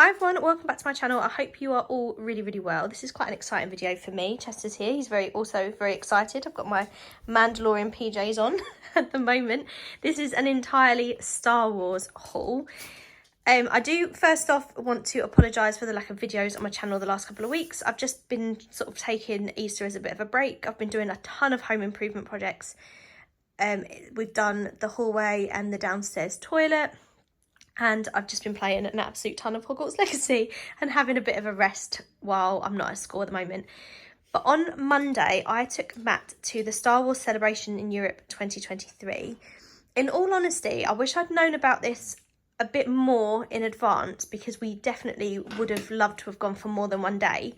Hi everyone, welcome back to my channel. I hope you are all really well. This is quite an exciting video for me. Chester's here, he's also very excited. I've got my Mandalorian PJs on at the moment. This is an entirely Star Wars haul. I do first off want to apologise for the lack of videos on my channel the last couple of weeks. I've just been sort of taking Easter as a bit of a break. I've been doing a ton of home improvement projects. We've done the hallway and the downstairs toilet. And I've just been playing an absolute ton of Hogwarts Legacy and having a bit of a rest while I'm not at school at the moment. But on Monday, I took Matt to the Star Wars Celebration in Europe 2023. In all honesty, I wish I'd known about this a bit more in advance because we definitely would have loved to have gone for more than one day.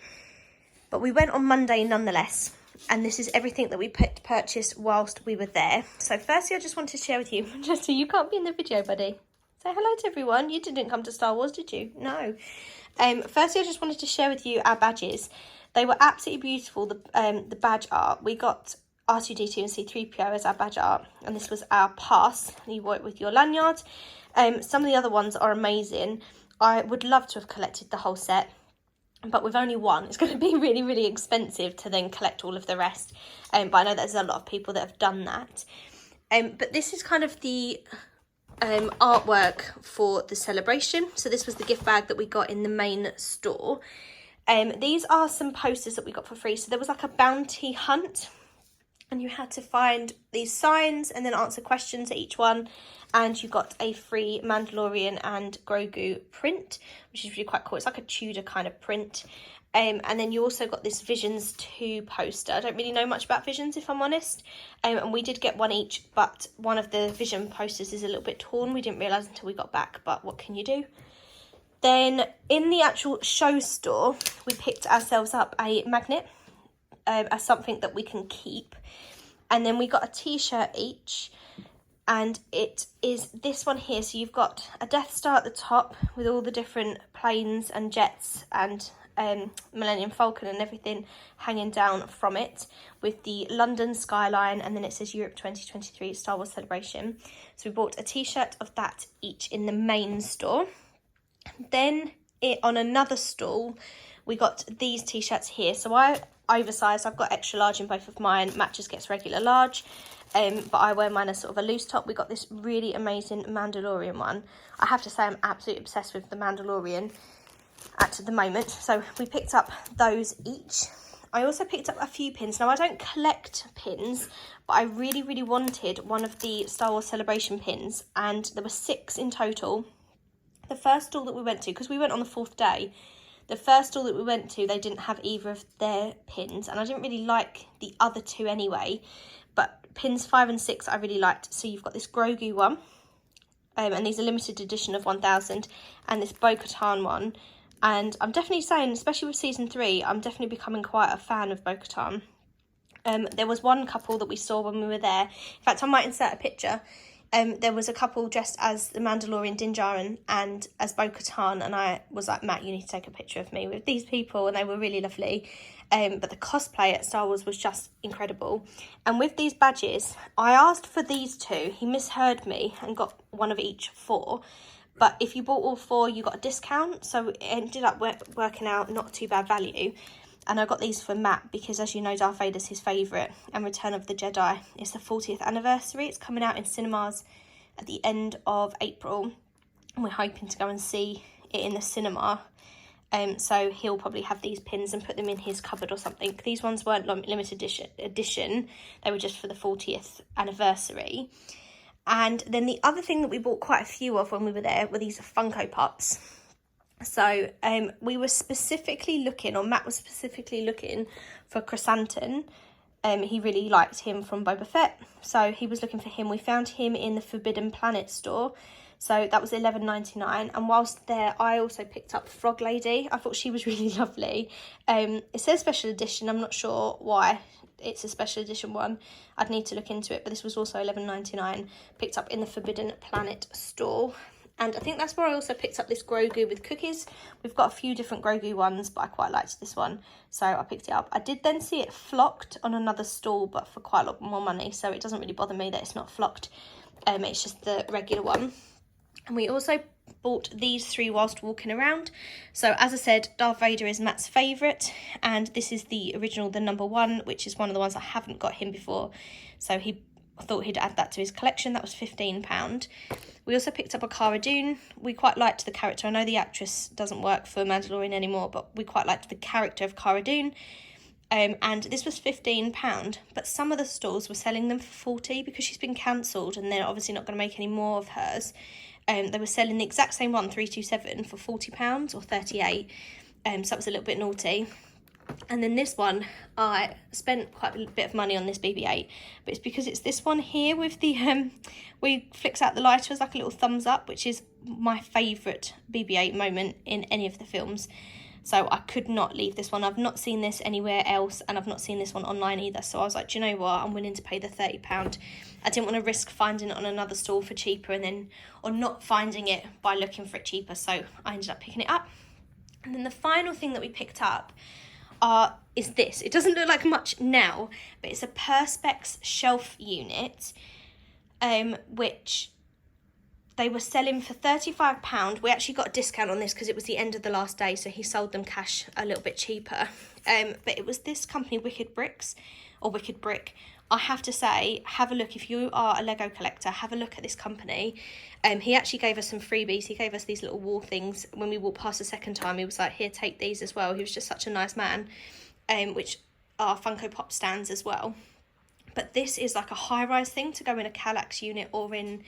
But we went on Monday nonetheless. And this is everything that we purchased whilst we were there. So firstly, I just wanted to share with you, Jester, you can't be in the video, buddy. Say hello to everyone. You didn't come to Star Wars, did you? No. Firstly, I just wanted to share with you our badges. They were absolutely beautiful, the badge art. We got R2-D2 and C-3PO as our badge art, and this was our pass. You wore it with your lanyard. Some of the other ones are amazing. I would love to have collected the whole set, but with only one, it's going to be really expensive to then collect all of the rest. But I know there's a lot of people that have done that. But this is kind of the artwork for the celebration. So this was the gift bag that we got in the main store. These are some posters that we got for free. So there was like a bounty hunt and you had to find these signs and then answer questions at each one, and you got a free Mandalorian and Grogu print, which is really quite cool. It's like a Tudor kind of print. And then you also got this Visions 2 poster. I don't really know much about Visions, if I'm honest. And we did get one each, but one of the Vision posters is a little bit torn. We didn't realise until we got back, but what can you do? Then in the actual show store, we picked ourselves up a magnet as something that we can keep. And then we got a t-shirt each. And it is this one here. So you've got a Death Star at the top with all the different planes and jets and Millennium Falcon and everything hanging down from it, with the London skyline, and then it says Europe 2023 Star Wars Celebration. So we bought a t-shirt of that each in the main store. Then on another stall we got these t-shirts here. So I oversized, I've got extra large in both of mine. Matt just gets regular large, but I wear mine as sort of a loose top. We got this really amazing Mandalorian one. I have to say I'm absolutely obsessed with the Mandalorian at the moment, so we picked up those each. I also picked up a few pins. Now I don't collect pins, but I really wanted one of the Star Wars Celebration pins, and there were 6 in total. The first stall that we went to, because we went on the 4th day, the first stall that we went to, they didn't have either of their pins, and I didn't really like the other 2 anyway, but pins 5 and 6 I really liked. So you've got this Grogu one, and these are limited edition of 1000, and this Bo-Katan one. And I'm definitely saying, especially with season 3, I'm definitely becoming quite a fan of Bo-Katan. There was one couple that we saw when we were there. In fact, I might insert a picture. There was a couple dressed as the Mandalorian Din Djarin and as Bo-Katan, and I was like, Matt, you need to take a picture of me with these people, and they were really lovely. But the cosplay at Star Wars was just incredible. And with these badges, I asked for these 2. He misheard me and got one of each 4. But if you bought all 4, you got a discount. So it ended up working out not too bad value. And I got these for Matt because, as you know, Darth Vader's his favourite. And Return of the Jedi is the 40th anniversary. It's coming out in cinemas at the end of April. And we're hoping to go and see it in the cinema. So he'll probably have these pins and put them in his cupboard or something. These ones weren't limited edition. They were just for the 40th anniversary. And then the other thing that we bought quite a few of when we were there were these Funko Pops. So we were specifically looking, or Matt was specifically looking for Chrysanthemum. He really liked him from Boba Fett, so he was looking for him. We found him in the Forbidden Planet store, so that was $11.99. And whilst there, I also picked up Frog Lady. I thought she was really lovely. It says special edition. I'm not sure why it's a special edition one. I'd need to look into it, but this was also $11.99, picked up in the Forbidden Planet store. And I think that's where I also picked up this Grogu with cookies. We've got a few different Grogu ones, but I quite liked this one, so I picked it up. I did then see it flocked on another stall, but for quite a lot more money, so it doesn't really bother me that it's not flocked. It's just the regular one. And we also bought these 3 whilst walking around. So as I said, Darth Vader is Matt's favourite, and this is the original, the number 1, which is one of the ones I haven't got him before. So I thought he'd add that to his collection. That was £15. We also picked up a Cara Dune. We quite liked the character. I know the actress doesn't work for Mandalorian anymore, but we quite liked the character of Cara Dune. And this was £15, but some of the stores were selling them for £40 because she's been cancelled and they're obviously not going to make any more of hers. They were selling the exact same one, 327, for £40 or 38. So that was a little bit naughty. And then this one, I spent quite a bit of money on this BB-8, but it's because it's this one here with the where he flicks out the lighter as like a little thumbs up, which is my favourite BB-8 moment in any of the films. So I could not leave this one. I've not seen this anywhere else, and I've not seen this one online either. So I was like, do you know what? I'm willing to pay the £30. I didn't want to risk finding it on another store for cheaper or not finding it by looking for it cheaper. So I ended up picking it up. And then the final thing that we picked up is this. It doesn't look like much now, but it's a Perspex shelf unit, which they were selling for £35. We actually got a discount on this because it was the end of the last day, so he sold them cash a little bit cheaper. But it was this company, Wicked Bricks, or Wicked Brick. I have to say, have a look. If you are a Lego collector, have a look at this company. He actually gave us some freebies. He gave us these little wall things. When we walked past the second time, he was like, here, take these as well. He was just such a nice man, which are Funko Pop stands as well. But this is like a high-rise thing to go in a Kallax unit or in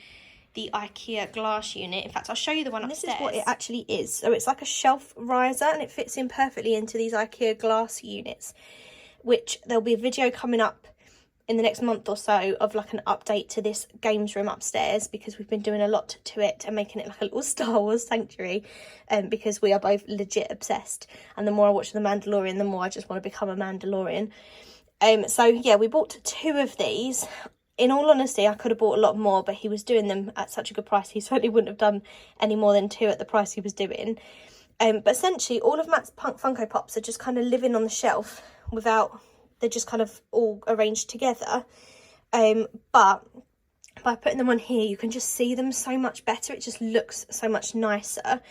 the IKEA glass unit. In fact, I'll show you the one upstairs. This is what it actually is. So it's like a shelf riser, and it fits in perfectly into these IKEA glass units, which there'll be a video coming up in the next month or so of like an update to this games room upstairs, because we've been doing a lot to it and making it like a little Star Wars sanctuary, because we are both legit obsessed, and the more I watch The Mandalorian, the more I just want to become a Mandalorian. So yeah, we bought 2 of these. In all honesty, I could have bought a lot more, but he was doing them at such a good price. He certainly wouldn't have done any more than 2 at the price he was doing. But essentially, all of Matt's Funko Pops are just kind of living on the shelf without... They're just kind of all arranged together. But by putting them on here, you can just see them so much better. It just looks so much nicer.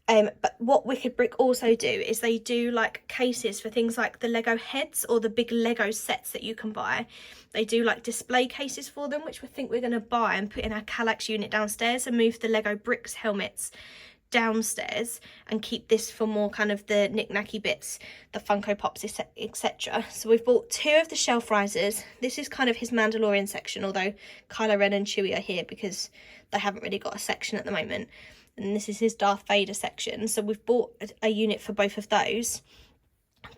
But what Wicked Brick also do is they do like cases for things like the Lego heads or the big Lego sets that you can buy. They do like display cases for them, which we think we're going to buy and put in our Kallax unit downstairs, and move the Lego bricks helmets downstairs and keep this for more kind of the knick-knacky bits, the Funko Pops, etc. So we've bought 2 of the shelf risers. This is kind of his Mandalorian section, although Kylo Ren and Chewie are here because they haven't really got a section at the moment. And this is his Darth Vader section. So we've bought a unit for both of those.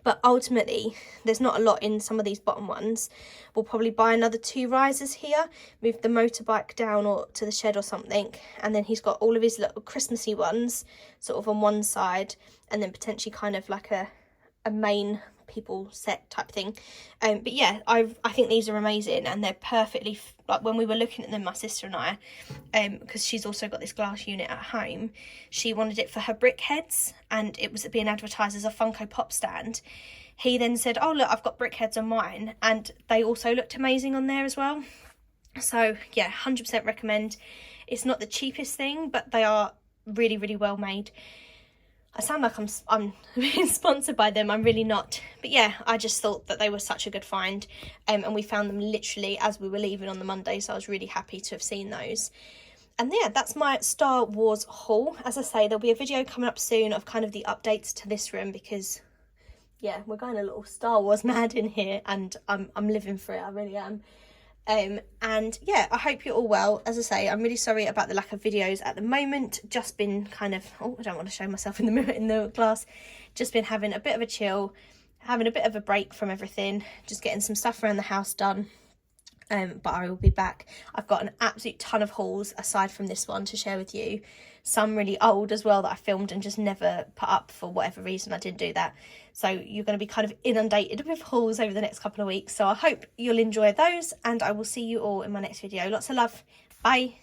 But ultimately, there's not a lot in some of these bottom ones. We'll probably buy another 2 risers here, move the motorbike down or to the shed or something. And then he's got all of his little Christmassy ones sort of on one side, and then potentially kind of like a main people set type thing. But yeah, I think these are amazing, and they're perfectly, like when we were looking at them, my sister and I, because she's also got this glass unit at home, she wanted it for her brick heads, and it was being advertised as a Funko Pop stand. He then said, oh look, I've got brick heads on mine, and they also looked amazing on there as well. So yeah, 100% recommend. It's not the cheapest thing, but they are really, really well made. I sound like I'm being sponsored by them. I'm really not. But yeah, I just thought that they were such a good find. And we found them literally as we were leaving on the Monday. So I was really happy to have seen those. And yeah, that's my Star Wars haul. As I say, there'll be a video coming up soon of kind of the updates to this room, because yeah, we're going a little Star Wars mad in here, and I'm living for it. I really am. And yeah, I hope you're all well. As I say, I'm really sorry about the lack of videos at the moment. Just been kind of, oh, I don't want to show myself in the mirror, in the glass. Just been having a bit of a chill, having a bit of a break from everything, just getting some stuff around the house done. But I will be back. I've got an absolute ton of hauls aside from this one to share with you. Some really old as well that I filmed and just never put up for whatever reason. I didn't do that. So you're going to be kind of inundated with hauls over the next couple of weeks. So I hope you'll enjoy those, and I will see you all in my next video. Lots of love. Bye.